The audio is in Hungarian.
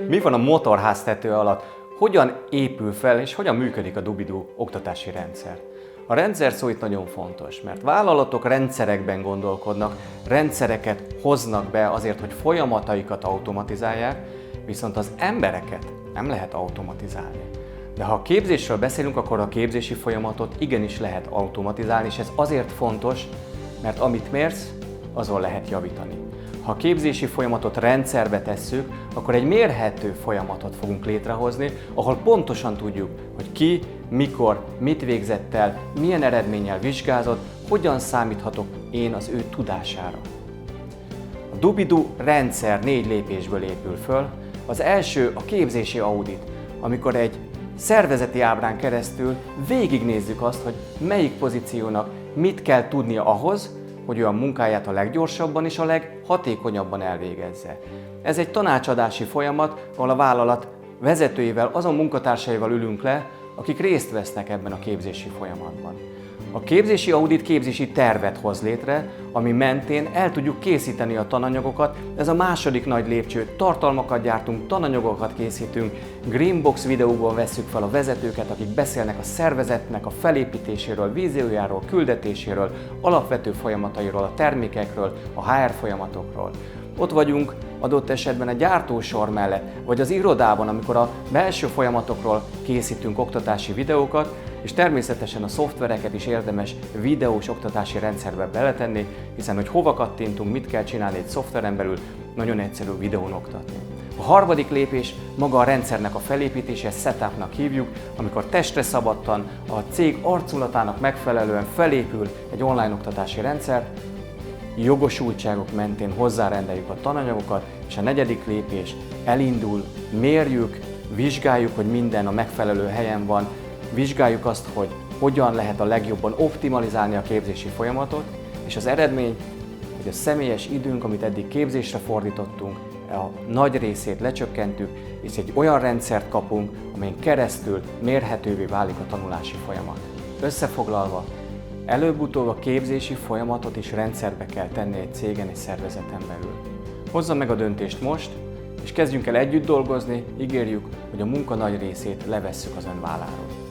Mi van a motorháztető alatt? Hogyan épül fel és hogyan működik a Dubidu oktatási rendszer? A rendszer szó itt nagyon fontos, mert vállalatok rendszerekben gondolkodnak, rendszereket hoznak be azért, hogy folyamataikat automatizálják, viszont az embereket nem lehet automatizálni. De ha a képzésről beszélünk, akkor a képzési folyamatot igenis lehet automatizálni, és ez azért fontos, mert amit mérsz, azon lehet javítani. Ha a képzési folyamatot rendszerbe tesszük, akkor egy mérhető folyamatot fogunk létrehozni, ahol pontosan tudjuk, hogy ki, mikor, mit végzett el, milyen eredménnyel vizsgázott, hogyan számíthatok én az ő tudására. A Dubidu rendszer 4 lépésből épül föl. Az első a képzési audit, amikor egy szervezeti ábrán keresztül végignézzük azt, hogy melyik pozíciónak mit kell tudnia ahhoz, hogy ő a munkáját a leggyorsabban és a leghatékonyabban elvégezze. Ez egy tanácsadási folyamat, ahol a vállalat vezetőivel, azon munkatársaival ülünk le, akik részt vesznek ebben a képzési folyamatban. A képzési audit képzési tervet hoz létre, ami mentén el tudjuk készíteni a tananyagokat. Ez a második nagy lépcső, tartalmakat gyártunk, tananyagokat készítünk, Greenbox videóból vesszük fel a vezetőket, akik beszélnek a szervezetnek a felépítéséről, víziójáról, küldetéséről, alapvető folyamatairól, a termékekről, a HR folyamatokról. Ott vagyunk adott esetben a gyártósor mellett, vagy az irodában, amikor a belső folyamatokról készítünk oktatási videókat, és természetesen a szoftvereket is érdemes videós oktatási rendszerbe beletenni, hiszen hogy hova kattintunk, mit kell csinálni egy szoftveren belül, nagyon egyszerű videón oktatni. A harmadik lépés maga a rendszernek a felépítése, ezt setupnak hívjuk, amikor testre szabadtan, a cég arculatának megfelelően felépül egy online oktatási rendszer, jogosultságok mentén hozzárendeljük a tananyagokat, és a negyedik lépés elindul, mérjük, vizsgáljuk, hogy minden a megfelelő helyen van, vizsgáljuk azt, hogy hogyan lehet a legjobban optimalizálni a képzési folyamatot, és az eredmény, hogy a személyes időnk, amit eddig képzésre fordítottunk, a nagy részét lecsökkentük, és egy olyan rendszert kapunk, amelyen keresztül mérhetővé válik a tanulási folyamat. Összefoglalva, előbb-utóbb a képzési folyamatot is rendszerbe kell tenni egy cégen, egy szervezeten belül. Hozza meg a döntést most, és kezdjünk el együtt dolgozni, ígérjük, hogy a munka nagy részét levesszük az ön válláról.